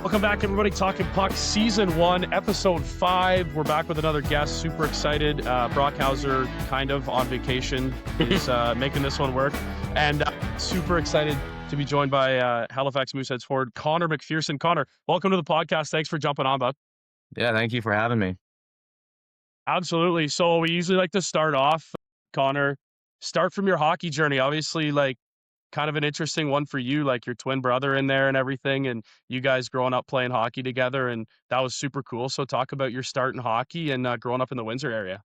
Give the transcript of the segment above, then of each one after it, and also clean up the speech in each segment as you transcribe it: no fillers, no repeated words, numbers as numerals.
Welcome back, everybody. Talking Puck, Season 1, Episode 5. We're back with another guest. Super excited. Brockhauser, kind of on vacation, is making this one work. And super excited to be joined by Halifax Mooseheads forward Connor MacPherson. Connor, welcome to the podcast. Thanks for jumping on, bud. Yeah, thank you for having me. Absolutely. So we usually like to start off, Connor, start from your hockey journey. Obviously, kind of an interesting one for you, like your twin brother in there and everything, and you guys growing up playing hockey together, and that was super cool. So talk about your start in hockey and growing up in the Windsor area.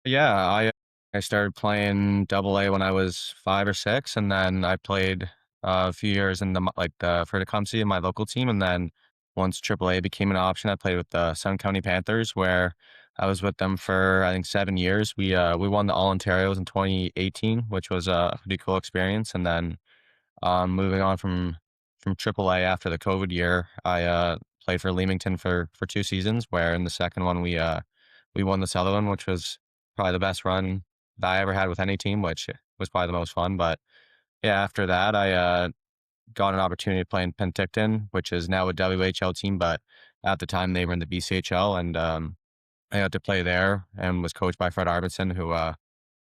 Yeah, I started playing Double A when I was 5 or 6, and then I played a few years in the for Tecumseh in my local team, and then once Triple A became an option, I played with the Sutherland County Panthers, where I was with them for I think 7 years. We won the All Ontario's in 2018, which was a pretty cool experience, and then moving on from Triple A after the COVID year, I played for Leamington for 2 seasons, where in the second one we won the Sutherland, which was probably the best run that I ever had with any team, which was probably the most fun. But yeah, after that, I got an opportunity to play in Penticton, which is now a WHL team, but at the time they were in the BCHL, and I got to play there and was coached by Fred Arvidsson, who I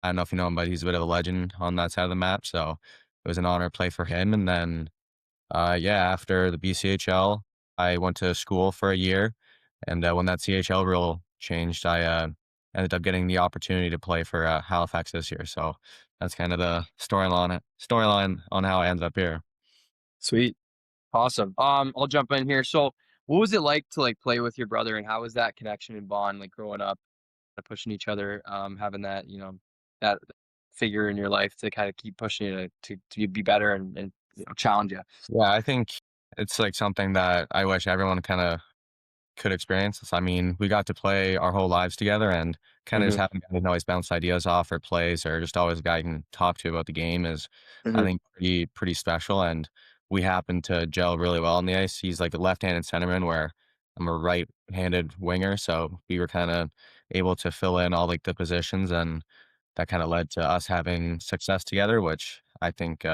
don't know if you know him, but he's a bit of a legend on that side of the map. So it was an honor to play for him. And then yeah, after the BCHL, I went to school for a year, and when that CHL rule changed, I ended up getting the opportunity to play for Halifax this year. So that's kind of the storyline on how I ended up here. Sweet. Awesome. I'll jump in here. So what was it like to play with your brother, and how was that connection and bond growing up, pushing each other, having that, that figure in your life to kind of keep pushing you to be better and challenge you? Yeah, I think it's something that I wish everyone kind of could experience this. I mean, we got to play our whole lives together, and kind of just Mm-hmm. having guys always bounce ideas off or plays, or just always a guy you can talk to about the game is, I Mm-hmm. think, pretty special. And we happen to gel really well on the ice. He's like a left-handed centerman, where I'm a right-handed winger, so we were kind of able to fill in all the positions, and that kind of led to us having success together, which I think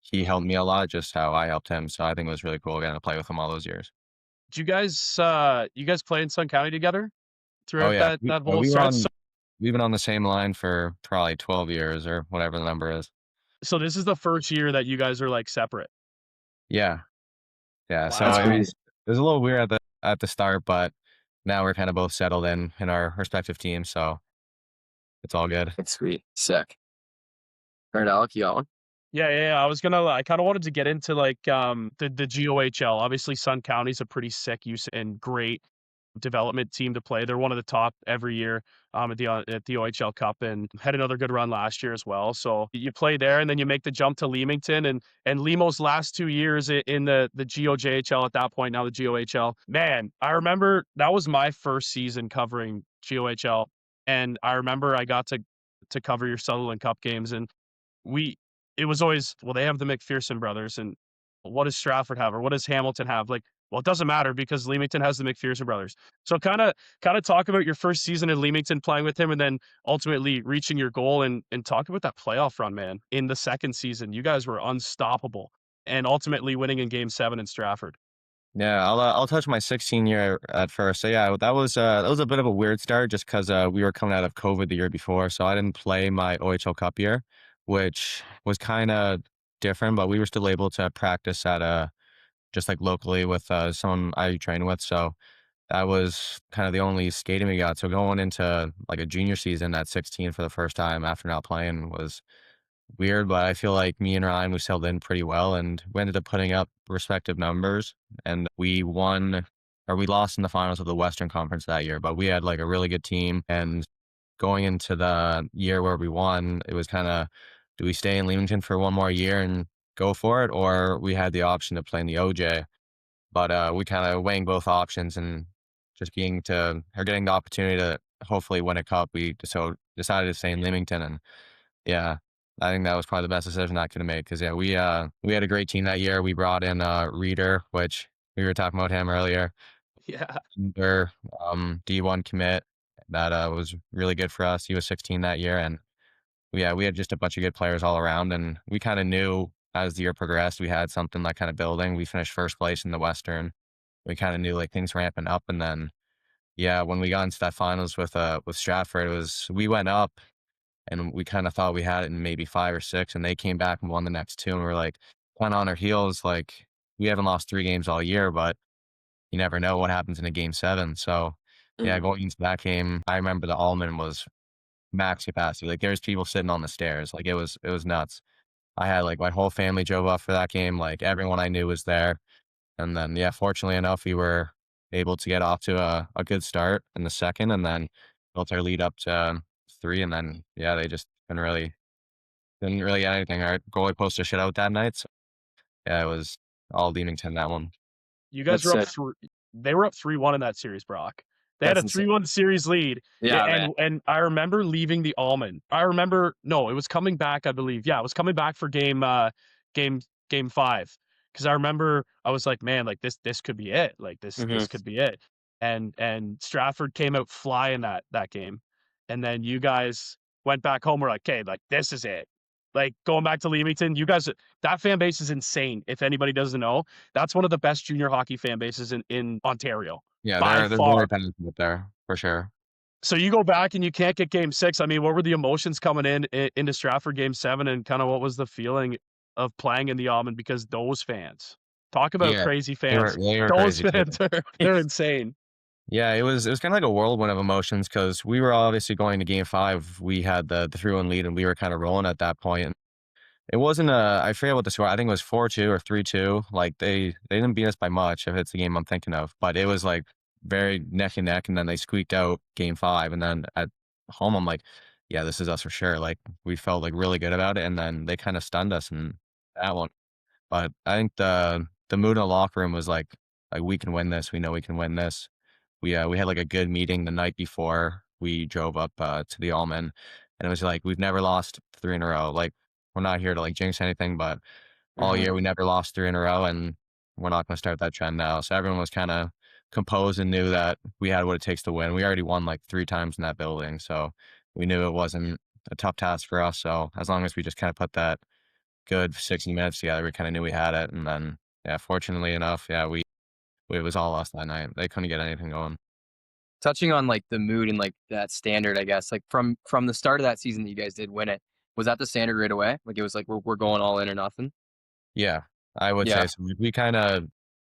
he helped me a lot, just how I helped him. So I think it was really cool getting to play with him all those years. Did you guys play in Sun County together Oh throughout yeah, that whole stretch? we've been on the same line for probably 12 years or whatever the number is. So this is the first year that you guys are separate. Yeah, yeah. So That's Wow. crazy. it was a little weird at the start, but now we're kind of both settled in our respective teams, so it's all good. That's sweet. Sick. All right, Alec, you got one? Yeah. I kind of wanted to get into the GOHL. Obviously, Sun County's a pretty sick use and great development team to play. They're one of the top every year at the OHL Cup, and had another good run last year as well. So you play there, and then you make the jump to Leamington, and Lemo's last 2 years in the GOJHL at that point, now the GOHL. Man, I remember that was my first season covering GOHL, and I remember I got to cover your Sutherland Cup games, and we it was always, well, they have the MacPherson brothers, and what does Stratford have, or what does Hamilton have? Well, it doesn't matter because Leamington has the MacPherson brothers. So kind of talk about your first season in Leamington playing with him, and then ultimately reaching your goal, and talk about that playoff run, man. In the second season, you guys were unstoppable, and ultimately winning in Game 7 in Stratford. Yeah, I'll touch my 16 year at first. So yeah, that was a bit of a weird start, just because we were coming out of COVID the year before, so I didn't play my OHL Cup year, which was kind of different. But we were still able to practice at just locally with someone I train with. So that was kind of the only skating we got. So going into a junior season at 16 for the first time after not playing was weird, but I feel like me and Ryan, we settled in pretty well, and we ended up putting up respective numbers, and we lost in the finals of the Western Conference that year, but we had a really good team. And going into the year where we won, it was kind of, do we stay in Leamington for one more year and go for it, or we had the option to play in the OJ. But we kind of weighing both options, and just getting the opportunity to hopefully win a cup, so decided to stay in Leamington. And yeah, I think that was probably the best decision I could have made, because yeah, we had a great team that year. We brought in Reader, which we were talking about him earlier. Yeah. Their D1 commit that was really good for us. He was 16 that year, and yeah, we had just a bunch of good players all around, and we kind of knew as the year progressed, we had something like kind of building. We finished first place in the Western. We kind of knew like things ramping up, and then yeah, when we got into that finals with Stratford, it was we went up and we kind of thought we had it in maybe 5 or 6, and they came back and won the next two, and we are like kind of on our heels, like we haven't lost 3 games all year, but you never know what happens in a game 7. So yeah, Mhm. going into that game, I remember the Almond was max capacity. Like there's people sitting on the stairs. Like it was nuts. I had like my whole family drove up for that game. Like everyone I knew was there. And then yeah, fortunately enough, we were able to get off to a good start in the second, and then built our lead up to 3. And then yeah, they just didn't really get anything. Our goalie posted shit out that night. So yeah, it was all Leamington that one. You guys That's were up sick. 3 they were up 3-1 in that series, Brock. They had That's a insane. 3-1 series lead, Yeah, man. and I remember leaving the Almond. I remember no, it was coming back, I believe. Yeah, it was coming back for game game 5. 'Cause I remember I was like, "Man, like, this could be it. Like, this Mhm. could be it." And Stratford came out flying that game, and then you guys went back home, we're like, "'Kay, like, this is it." Like, going back to Leamington, you guys that fan base is insane, if anybody doesn't know. That's one of the best junior hockey fan bases in Ontario, Yeah, by they're very far. passionate there for sure. So you go back and you can't get game 6. I mean, what were the emotions coming into Stratford game 7, and kinda what was the feeling of playing in the Almond? Because those fans, talk about Yeah, crazy they were fans. they were Those crazy too. fans are they're insane. Yeah, it was kinda like a whirlwind of emotions because we were obviously going to game 5. We had the 3-1 lead, and we were kinda rolling at that point. It wasn't I forget what the score, I think it was 4-2 or 3-2. Like, they didn't beat us by much, if it's the game I'm thinking of, but it was, like, very neck and neck, and then they squeaked out game 5, and then at home, I'm like, "Yeah, this is us for sure." Like, we felt, like, really good about it, and then they kinda stunned us in that one. But I think the mood in the locker room was like, "We can win this. We know we can win this." We had, like, a good meeting the night before we drove up, to the Almond, and it was like, "We've never lost 3 in a row." Like, we're not here to, like, jinx anything, but all Mhm. year we never lost 3 in a row, and we're not gonna start that trend now. So everyone was kinda composed and knew that we had what it takes to win. We already won, like, 3 times in that building, so we knew it wasn't a tough task for us. So as long as we just kinda put that good 60 minutes together, we kinda knew we had it, and then, yeah, fortunately enough, yeah, it was all us that night. They couldn't get anything going. Touching on, like, the mood and, like, that standard, I guess, like, from the start of that season that you guys did win it, was that the standard right away? Like, it was like, "We're going all in or nothing?" Yeah, I would say Yeah. so. We kinda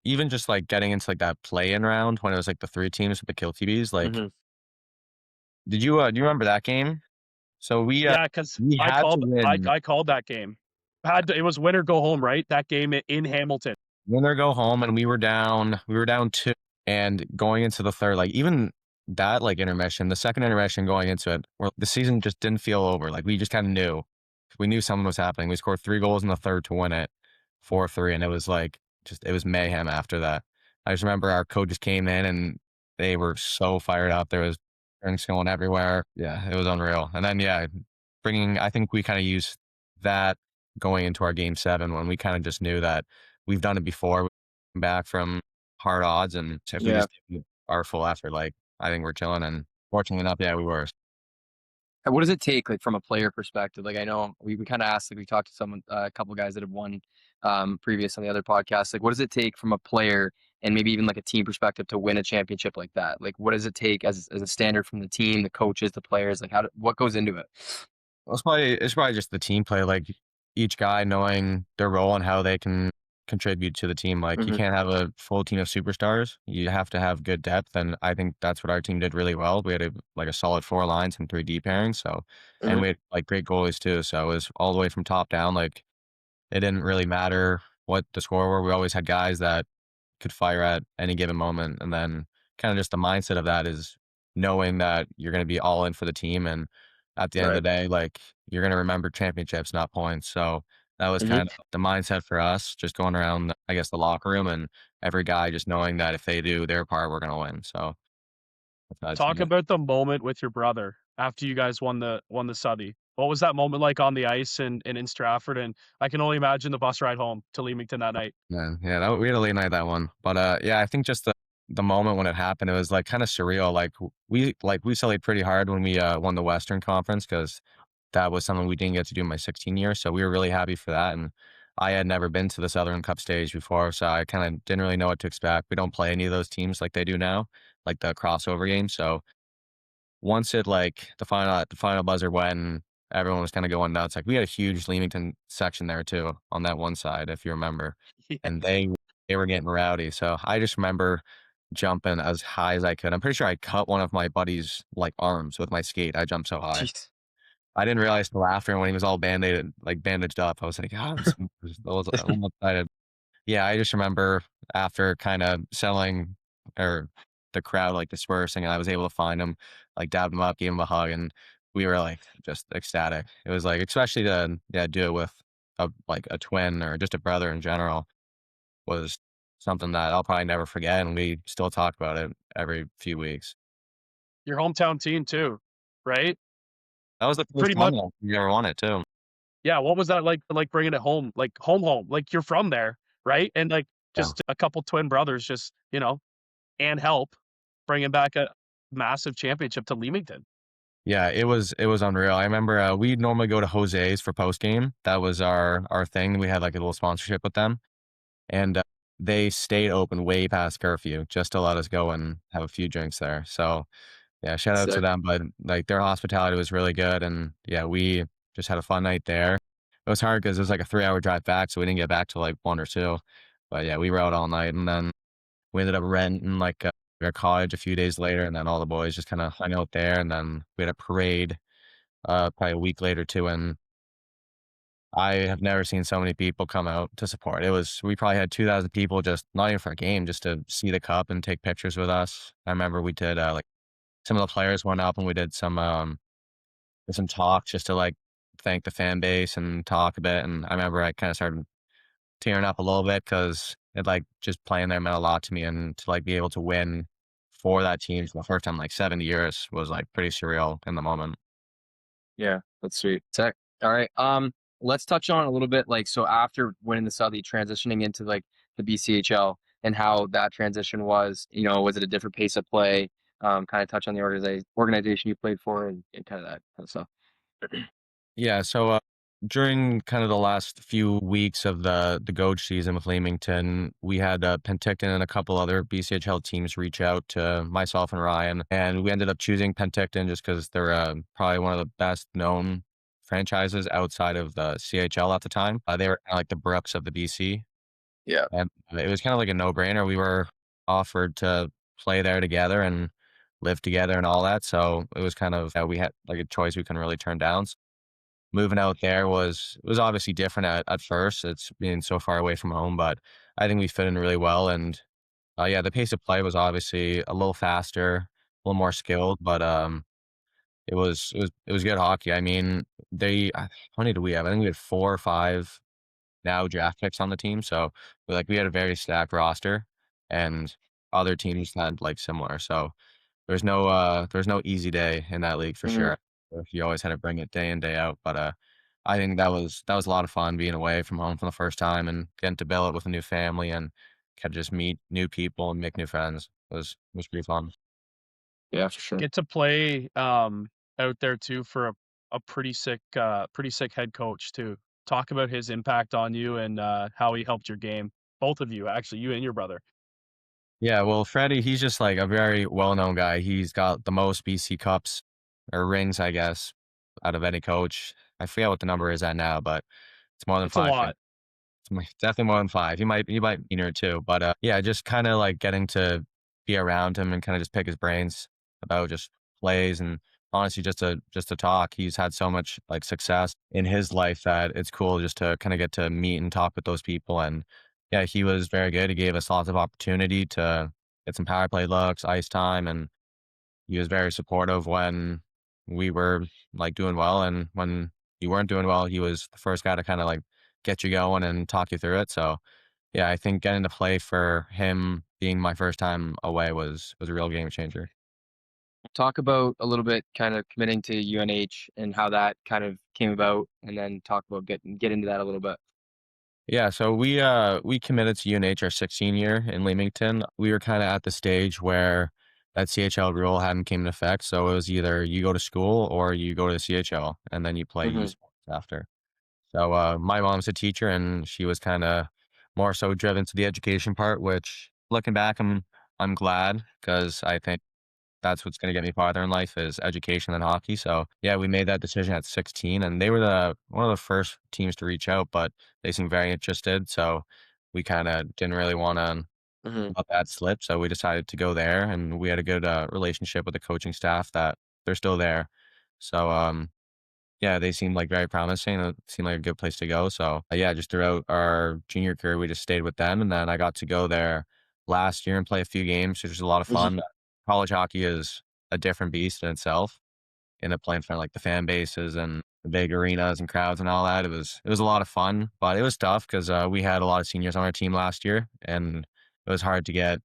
even just, like, getting into, like, that play-in round when it was, like, the 3 teams with the Kill TVs, like, Mhm. do you remember that game? So Yeah, because we I had to called I win I called that game. Had to it was win or go home, right? That game in Hamilton. win or go home, and we were down 2, and going into the 3rd, like, even that, like, intermission, the 2nd intermission going into it, where the season just didn't feel over, like, we just kinda knew. We knew something was happening. We scored 3 goals in the 3rd to win it, 4-3, and it was, like, just it was mayhem after that. I just remember our coaches came in, and they were so fired up. There was drinks going everywhere. Yeah, it was unreal. And then, yeah, I think we kinda used that going into our game 7 when we kinda just knew that we've done it before. We came back from hard odds, and if we Yeah. just give our full effort, like, I think we're chilling, and fortunately enough, yeah, we were. And what does it take, like, from a player perspective? Like, I know we kinda asked, like, we talked to someone a couple guys that have won, previous on the other podcast. Like, what does it take from a player and maybe even, like, a team perspective to win a championship like that? Like, what does it take as a standard from the team, the coaches, the players? Like, what goes into it? Well, it's probably just the team play, like, each guy knowing their role and how they can contribute to the team. Like, you Mhm. can't have a full team of superstars. You have to have good depth, and I think that's what our team did really well. We had a solid 4 lines and 3 D pairings, so and Mhm. we had, like, great goalies too, so it was all the way from top down, like, it didn't really matter what the score were. We always had guys that could fire at any given moment. And then kind of just the mindset of that is knowing that you're going to be all in for the team. And at the end of the Right. day, like you're going to remember championships, not points. So that was Mhm. kind of the mindset for us, just going around, I guess, the locker room and every guy just knowing that if they do their part, we're going to win. So that's how I'd Talk say. about the moment with your brother after you guys won the Subby. What was that moment like on the ice and in Stratford? And I can only imagine the bus ride home to Leamington that night. Yeah, yeah, we had a late night that one, but yeah, I think just the moment when it happened, it was like kind of surreal. We celebrated pretty hard when we won the Western Conference because that was something we didn't get to do in my 16 years, so we were really happy for that. And I had never been to the Sutherland Cup stage before, so I kind of didn't really know what to expect. We don't play any of those teams like they do now, like the crossover game. So once it like the final buzzer went, and everyone was kind of going nuts. Like we had a huge Leamington section there too on that one side, if you remember, Yeah. and they were getting rowdy. So I just remember jumping as high as I could. I'm pretty sure I cut one of my buddy's like arms with my skate. I jumped so high. Jeez. I didn't realize till after when he was all bandaged up. I was like, "Ah, I was a little excited." Yeah, I just remember after kinda selling or the crowd, like, dispersing, and I was able to find him, like, dabbed him up, gave him a hug, and we were, like, just ecstatic. It was, like especially to, yeah, do it with a twin or just a brother in general was something that I'll probably never forget, and we still talk about it every few weeks. Your hometown team too, right? That was the first Pretty time much. that we ever won it too. Yeah, what was that like bringing it home, like home, like you're from there, right? And like Yeah. just a couple twin brothers, just and help bringing back a massive championship to Leamington. Yeah, it was unreal. I remember, we'd normally go to Jose's for post game. That was our thing. We had, like, a little sponsorship with them, and, they stayed open way past curfew just to let us go and have a few drinks there. So, yeah, shout out to Sick. them, but, like, their hospitality was really good, and, yeah, we just had a fun night there. It was hard because it was, like, a 3-hour drive back, so we didn't get back till, like, 1 or 2. But, yeah, we were out all night, and then we ended up renting, like, a cottage a few days later, and then all the boys just kinda hung out there, and then we had a parade probably a week later too, and I have never seen so many people come out to support. We probably had 2,000 people just not even for a game, just to see the cup and take pictures with us. I remember we did, like some of the players went up and we did some talks just to like thank the fan base and talk a bit. And I remember I kind of started tearing up a little bit because it like just playing there meant a lot to me, and to like be able to win for that team for the first time in, like 70 years was like pretty surreal in the moment. Yeah, that's sweet. Sick. All right. Let's touch on a little bit like so after winning the Southie, transitioning into like the BCHL and how that transition was. Was it a different pace of play? Kind of touch on the organization you played for and kind of that kind of stuff. Yeah, so, during kind of the last few weeks of the Goat season with Leamington, we had, Penticton and a couple other BCHL teams reach out to myself and Ryan, and we ended up choosing Penticton just because 'cause they're, probably one of the best known franchises outside of the CHL at the time. They were kinda like the Brooks of the BC, Yeah. and it was kinda like a no-brainer. We were offered to play there together and live together and all that, so it was kind of, we had, like, a choice we couldn't really turn down. Moving out there was obviously different at first. It's being so far away from home, but I think we fit in really well. And yeah, the pace of play was obviously a little faster, a little more skilled, but it was good hockey. I mean, how many do we have? I think we had 4 or 5 now draft picks on the team, so we had a very stacked roster, and other teams had like similar. So there's no easy day in that league for Mhm. sure. You always had to bring it day in, day out, but, I think that was a lot of fun being away from home for the first time and getting to billet with a new family and kinda just meet new people and make new friends. It was pretty fun. Yeah, for sure. Get to play out there too for a pretty sick head coach too. Talk about his impact on you and how he helped your game. Both of you, actually, you and your brother. Yeah, well, Freddie, he's just, like, a very well-known guy. He's got the most BC cups or rings, I guess, out of any coach. I forget what the number is at now, but it's more than It's a 5 lot. Definitely more than 5. He might be near 2, but, yeah, just kinda, like, getting to be around him and kinda just pick his brains about just plays and honestly just to talk. He's had so much, like, success in his life that it's cool just to kinda get to meet and talk with those people, and, yeah, he was very good. He gave us lots of opportunity to get some power play looks, ice time, and he was very supportive when we were, like, doing well, and when you weren't doing well, he was the first guy to kinda, like, get you going and talk you through it. So, yeah, I think getting to play for him being my first time away was a real game changer. Talk about a little bit kind of committing to UNH and how that kind of came about, and then talk about get into that a little bit. Yeah, so we committed to UNH our 16 year in Leamington. We were kinda at the stage where that CHL rule hadn't came into effect, so it was either you go to school or you go to the CHL, and then you play U Mhm. Sports after. So my mom's a teacher, and she was kind of more so driven to the education part. Which, looking back, I'm glad because I think that's what's going to get me farther in life is education and hockey. So yeah, we made that decision at 16, and they were the one of the first teams to reach out, but they seemed very interested. So we kind of didn't really want to Mhm. let that slip. So we decided to go there, and we had a good relationship with the coaching staff that they're still there. So yeah, they seemed like very promising. It seemed like a good place to go. So yeah, just throughout our junior career, we just stayed with them, and then I got to go there last year and play a few games, which was a lot of Mhm. fun. College hockey is a different beast in itself. In the playing front, like the fan bases and the big arenas and crowds and all that. It was a lot of fun, but it was tough because we had a lot of seniors on our team last year, and it was hard to get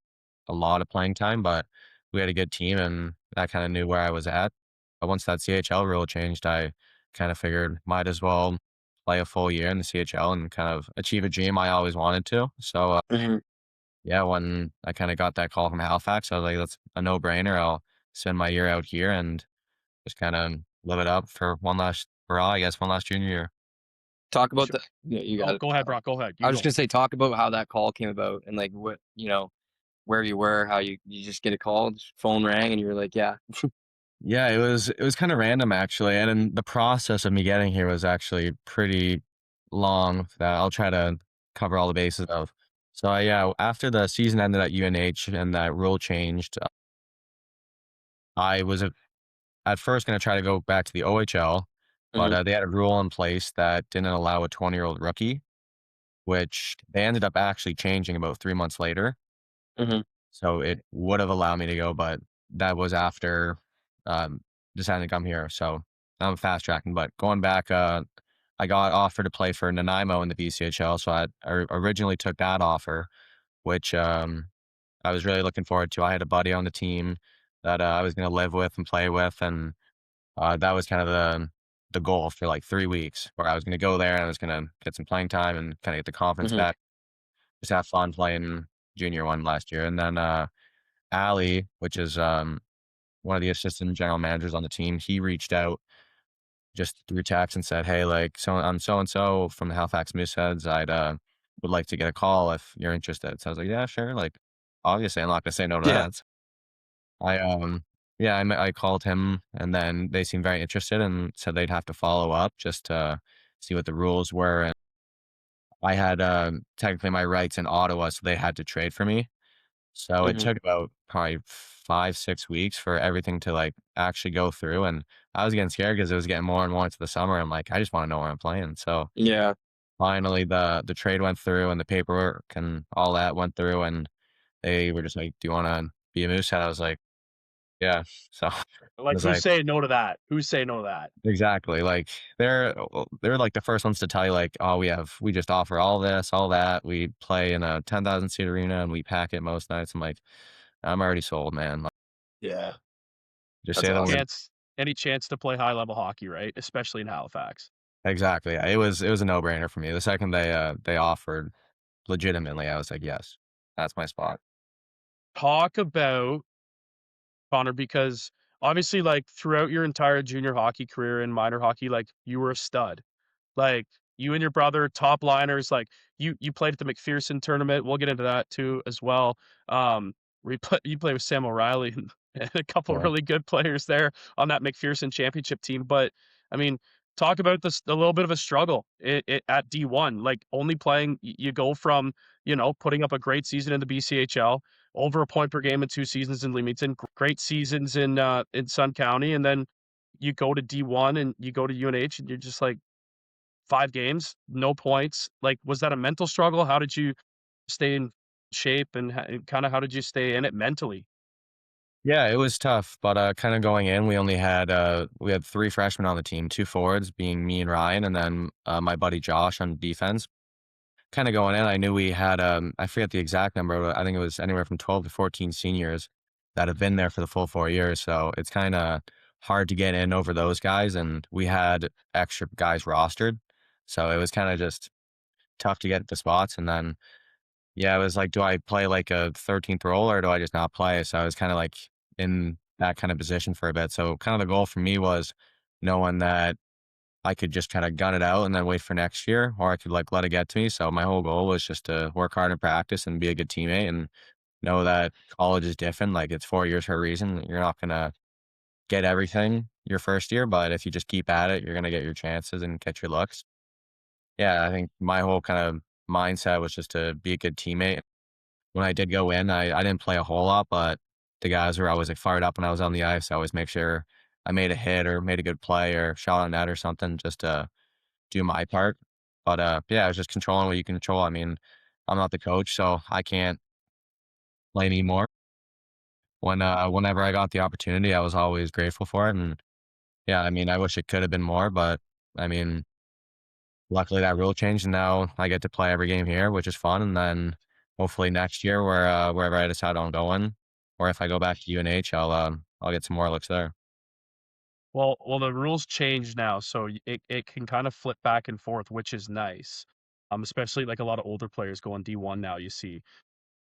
a lot of playing time. But we had a good team, and I kind of knew where I was at. But once that CHL rule changed, I kind of figured might as well play a full year in the CHL and kind of achieve a dream I always wanted to. So Mhm. yeah, when I kind of got that call from Halifax, I was like, that's a no brainer. I'll spend my year out here and just kinda live it up for one last hurrah, I guess, one last junior year. Talk about Sure. the yeah, you got Oh, it. go ahead, Brock. Go ahead. I You was just go. gonna say, talk about how that call came about and like what where you were, how you just get a call, just phone rang, and you were like, yeah. Yeah, it was kinda random actually, and then the process of me getting here was actually pretty long that I'll try to cover all the bases of. So, yeah, after the season ended at UNH and that rule changed, I was at first gonna try to go back to the OHL, but, Mhm. they had a rule in place that didn't allow a 20-year-old rookie, which they ended up actually changing about 3 months later. Mhm. So it would have allowed me to go, but that was after, um, deciding to come here, so I'm fast tracking, but going back, I got offered to play for Nanaimo in the BCHL, so I originally took that offer, which, I was really looking forward to. I had a buddy on the team that, I was gonna live with and play with, and, that was kind of the goal for, like, 3 weeks, where I was gonna go there, and I was gonna get some playing time and kinda get the confidence Mhm. back, just have fun playing junior one last year, and then, Allie, which is, one of the assistant general managers on the team, he reached out just through text and said, "Hey, like, so I'm so and so from the Halifax Mooseheads. I'd would like to get a call if you're interested." So I was like, "Yeah, sure." Like, obviously, I'm not gonna say no to Yeah. that. I yeah, I called him, and then they seemed very interested and said they'd have to follow up just to see what the rules were. And I had technically my rights in Ottawa, so they had to trade for me. So it Mhm. took about probably 5, 6 weeks for everything to, like, actually go through, and I was getting scared because it was getting more and more into the summer. I'm like, "I just wanna know where I'm playing." So, Yeah. finally, the trade went through and the paperwork and all that went through, and they were just like, "Do you wanna be a Moosehead?" I was like, "Yeah." So, I Like, was who's like saying no to that? Who's saying no to that? exactly, like, they're, like, the first ones to tell you, like, "Oh, we just offer all this, all that. We play in a 10,000 seat arena, and we pack it most nights." I'm like, "I'm already sold, man." Like, Yeah. just That's say the word. awesome. Any chance to play high level hockey, right? Especially in Halifax. Exactly, yeah, it was a no-brainer for me. The second they offered legitimately, I was like, "Yes, that's my spot." Talk about Connor, because obviously, like, throughout your entire junior hockey career and minor hockey, like, you were a stud. Like, you and your brother, top liners, like, you played at the MacPherson tournament. We'll get into that too as well. Where you played with Sam O'Reilly and and a couple Yeah. really good players there on that MacPherson championship team. But, I mean, talk about this a little bit of a struggle at D1, like, only playing you go from, putting up a great season in the BCHL, over a point per game in 2 seasons in Leamington, great seasons in Sun County, and then you go to D1 and you go to UNH and you're just like 5 games, no points. Like, was that a mental struggle? How did you stay in shape and kinda how did you stay in it mentally? Yeah, it was tough, but, kinda going in, we had 3 freshmen on the team, 2 forwards being me and Ryan, and then, my buddy Josh on defense. Kinda going in, I knew we had, I forget the exact number, but I think it was anywhere from 12 to 14 seniors that have been there for the full 4 years, so it's kinda hard to get in over those guys, and we had extra guys rostered, so it was kinda just tough to get the spots, and then, yeah, it was like, do I play like a 13th role or do I just not play? So I was kinda, like, in that kind of position for a bit, so kind of the goal for me was knowing that I could just kind of gun it out and then wait for next year, or I could like let it get to me. So my whole goal was just to work hard in practice and be a good teammate and know that college is different. Like it's 4 years for a reason. You're not gonna get everything your first year, but if you just keep at it, you're gonna get your chances and get your looks. Yeah, I think my whole kind of mindset was just to be a good teammate. When I did go in, I didn't play a whole lot, but the guys were always like fired up when I was on the ice. I always make sure I made a hit or made a good play or shot on net or something just to do my part. But yeah, I was just controlling what you can control. I mean, I'm not the coach, so I can't play anymore. Whenever I got the opportunity, I was always grateful for it. And yeah, I mean, I wish it could have been more, but I mean, luckily that rule changed and now I get to play every game here, which is fun. And then hopefully next year wherever I decide on going, or if I go back to UNH, I'll get some more looks there. Well, the rules change now, so it can kind of flip back and forth, which is nice. Especially like a lot of older players going D1 now, you see.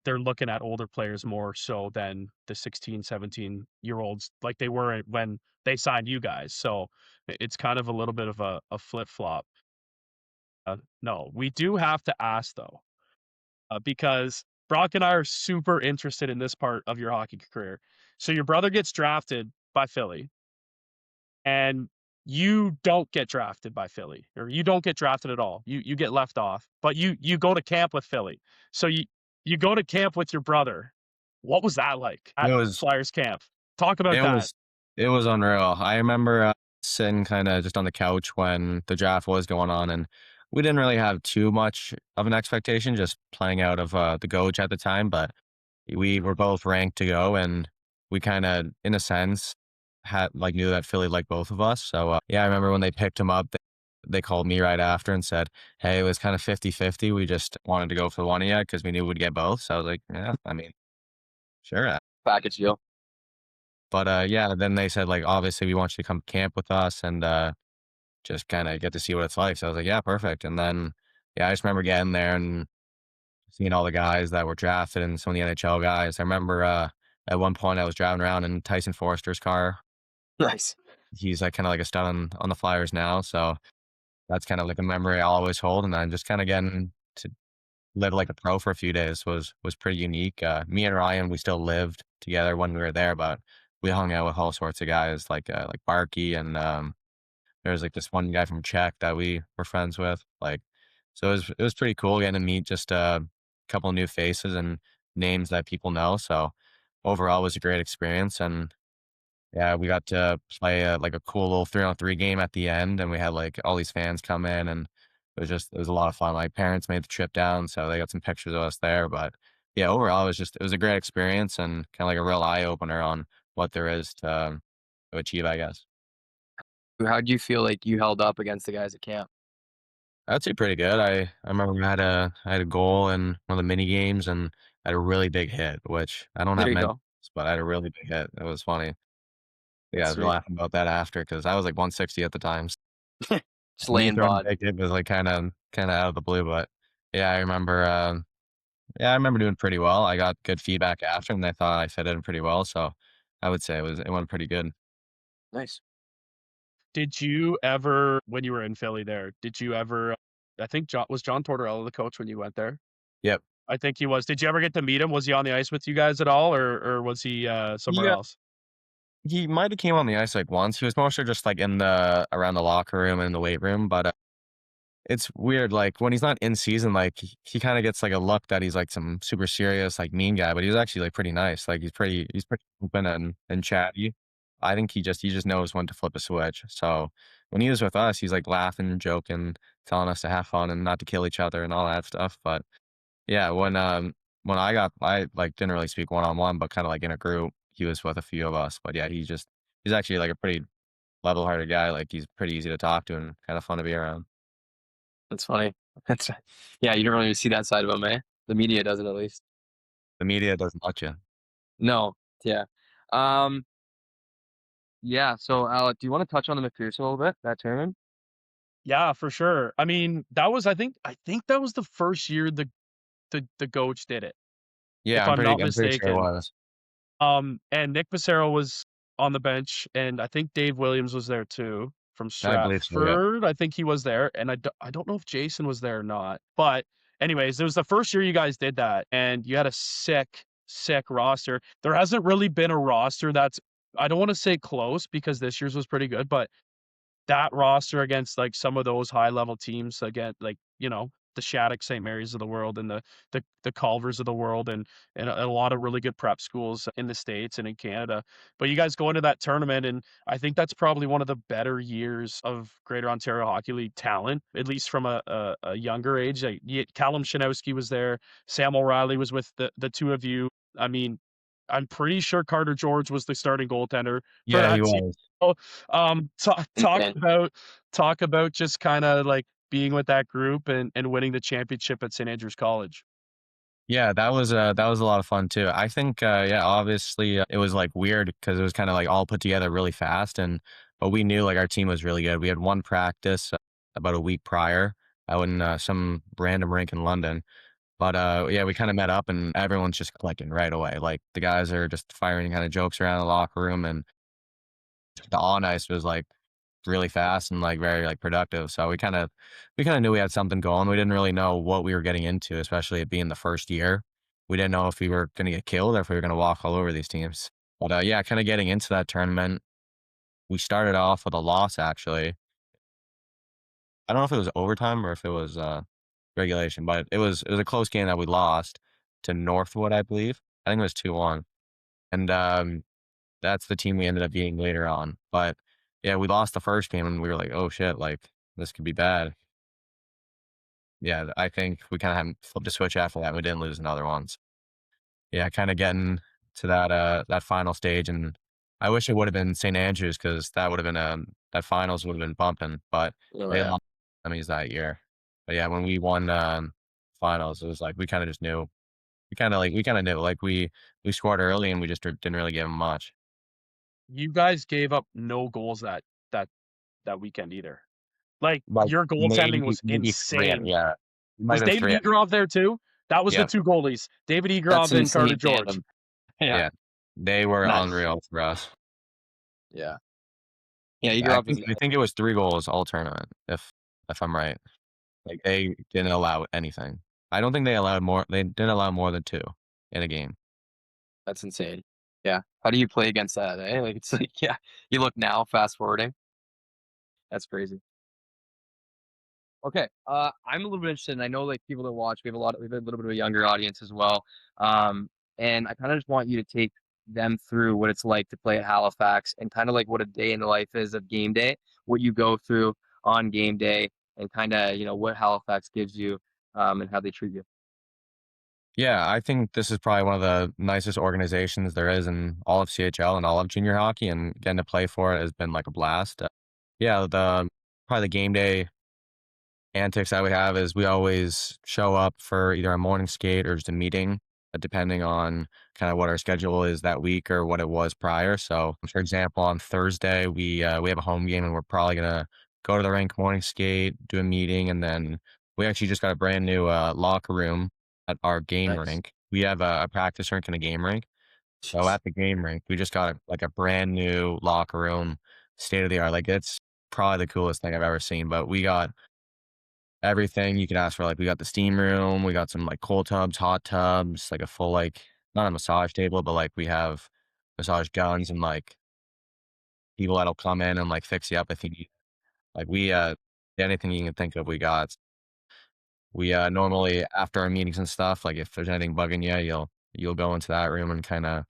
They're looking at older players more so than the 16, 17-year-olds like they were when they signed you guys. So it's kind of a little bit of a flip-flop. No, we do have to ask though, because Brock and I are super interested in this part of your hockey career. So your brother gets drafted by Philly, and you don't get drafted by Philly, or you don't get drafted at all. You get left off, but you go to camp with Philly. So you go to camp with your brother. What was that like It at was Flyers camp? Talk about it that. was it was unreal. I remember sitting kind of just on the couch when the draft was going on, and we didn't really have too much of an expectation, just playing out of the coach at the time. But we were both ranked to go, and we kind of, in a sense, had like knew that Philly liked both of us. So yeah, I remember when they picked him up, they called me right after and said, "Hey, it was kind of 50-50. We just wanted to go for one of you because we knew we'd get both." So I was like, "Yeah, I mean, sure." Package deal. But yeah, then they said like, "Obviously, we want you to come camp with us and just kind of get to see what it's like." So I was like, "Yeah, perfect." And then yeah, I just remember getting there and seeing all the guys that were drafted and some of the NHL guys. I remember at one point I was driving around in Tyson Forster's car. Nice. He's like kind of like a stud on the Flyers now. So that's kind of like a memory I'll always hold. And then just kind of getting to live like a pro for a few days was pretty unique. Me and Ryan, we still lived together when we were there, but we hung out with all sorts of guys like Barkey and there was like this one guy from Czech that we were friends with. Like, so it was pretty cool getting to meet just a couple new faces and names that people know. So overall, it was a great experience. And yeah, we got to play like a cool little 3-on-3 game at the end, and we had like all these fans come in, and it was a lot of fun. My parents made the trip down, so they got some pictures of us there. But yeah, overall, it was a great experience and kind of like a real eye opener on what there is to achieve, I guess. How'd you feel like you held up against the guys at camp? I'd say pretty good. I remember I had a goal in one of the mini games and I had a really big hit, which I don't There have you many, go. but I had a really big hit. It was funny. Yeah, That's I was sweet. laughing about that after because I was like 160 at the time. Just Me laying throwing a bod. big hit was like kind of out of the blue, but yeah, I remember. Yeah, I remember doing pretty well. I got good feedback after, and they thought I fit in pretty well. So I would say it went pretty good. Nice. Did you ever, when you were in Philly there, did you ever, I think John Tortorella the coach when you went there? Yep. I think he was. Did you ever get to meet him? Was he on the ice with you guys at all, or was he somewhere Yeah, else? he might have came on the ice like once. He was mostly just like in the around the locker room and the weight room, but it's weird, like, when he's not in season, like, he kinda gets, like, a look that he's, like, some super serious, like, mean guy, but he's actually, like, pretty nice, like, he's pretty open and chatty. I think he just knows when to flip a switch, so, when he was with us, he's, like, laughing, joking, telling us to have fun and not to kill each other and all that stuff, but, yeah, when I, like, didn't really speak one-on-one, but kinda, like, in a group, he was with a few of us, but, yeah, he's actually, like, a pretty level-hearted guy, like, he's pretty easy to talk to and kinda fun to be around. That's funny. That's yeah, you don't really see that side of him, eh? The media doesn't at least. The media doesn't let you. No. Yeah. Um, yeah, so Alec, do you want to touch on the McPherson a little bit, that tournament? Yeah, for sure. I mean, that was I think that was the first year the coach did it, Yeah, if I'm I'm pretty not I'm pretty sure it mistaken. was. And Nick Passero was on the bench, and I think Dave Williams was there too. from I believe so, yeah. Stratford. I think he was there, and I don't know if Jason was there or not. But anyways, it was the first year you guys did that, and you had a sick roster. There hasn't really been a roster that's I don't want to say close because this year's was pretty good, but that roster against, like, some of those high level teams, again, like, the Shattuck St. Mary's of the world and the Culvers of the world and a lot of really good prep schools in the States and in Canada. But you guys go into that tournament, and I think that's probably one of the better years of Greater Ontario Hockey League talent, at least from a younger age. Like, Callum Shanowski was there, Sam O'Reilly was with the two of you. I mean, I'm pretty sure Carter George was the starting goaltender for Yeah, he that team. was. So, talk Insane. about just kinda, like, being with that group and winning the championship at St. Andrew's College. Yeah, that was a lot of fun too. I think, yeah, obviously, it was, like, weird because it was kinda, like, all put together really fast, but we knew, like, our team was really good. We had 1 practice, about a week prior out in, some random rink in London, but, yeah, we kinda met up and everyone's just clicking right away. Like, the guys are just firing kinda jokes around the locker room, and the on ice was, like, really fast and, like, very, like, productive. So we kinda knew we had something going. We didn't really know what we were getting into, especially it being the first year. We didn't know if we were gonna get killed or if we were gonna walk all over these teams. But, yeah, kinda getting into that tournament, we started off with a loss, actually. I don't know if it was overtime or if it was, regulation, but it was a close game that we lost to Northwood, I believe. I think it was 2-1, and, that's the team we ended up beating later on. But, yeah, we lost the first game, and we were like, "Oh, shit, like, this could be bad." Yeah, I think we kinda had flipped a switch after that, we didn't lose another one. So, yeah, kinda getting to that final stage, and I wish it would've been St. Andrews because that would've been, that finals would've been bumping, but Oh, they yeah. lost semis that year. But, yeah, when we won, finals, it was like we kinda just knew. We kinda knew, like, we scored early, and we just didn't really give them much. You guys gave up no goals that that weekend either. Like, Like, your goaltending was maybe 3, insane. yeah. It might Was have been David 3. Egrov there too? That was the Yep, 2 goalies, David That's Egrov an and Carter insane George. tandem. Yeah. yeah. They were Nice. unreal for us. Yeah. Yeah, I Egorov was think I think it was 3 goals all tournament, if I'm right. Like, they didn't allow anything. They didn't allow more than 2 in a game. that's insane. Yeah. How do you play against that, eh? Like, it's like, yeah, you look now, fast forwarding, that's crazy. Okay, I'm a little bit interested, and I know, like, people that watch, we have a little bit of a younger audience as well, and I kinda just want you to take them through what it's like to play at Halifax and kinda, like, what a day in the life is of game day, what you go through on game day, and kinda, what Halifax gives you, and how they treat you. Yeah, I think this is probably one of the nicest organizations there is in all of CHL and all of junior hockey, and getting to play for it has been, like, a blast. Yeah, the probably the game day antics that we have is we always show up for either a morning skate or just a meeting, depending on kind of what our schedule is that week or what it was prior. So, for example, on Thursday we have a home game and we're probably gonna go to the rink, morning skate, do a meeting, and then we actually just got a brand new locker room at our game Nice. rink. We have a practice rink and a game rink. So at the game rink, we just got like a brand new locker room, state of the art. Like it's probably the coolest thing I've ever seen. But we got everything you could ask for, like, we got the steam room, we got some, like, cold tubs, hot tubs, like, a full, like not a massage table, but, like, we have massage guns and, like, people that'll come in and, like, fix you up if you need like, anything you can think of, we got. We, normally, after our meetings and stuff, like, if there's anything bugging you, you'll go into that room and kinda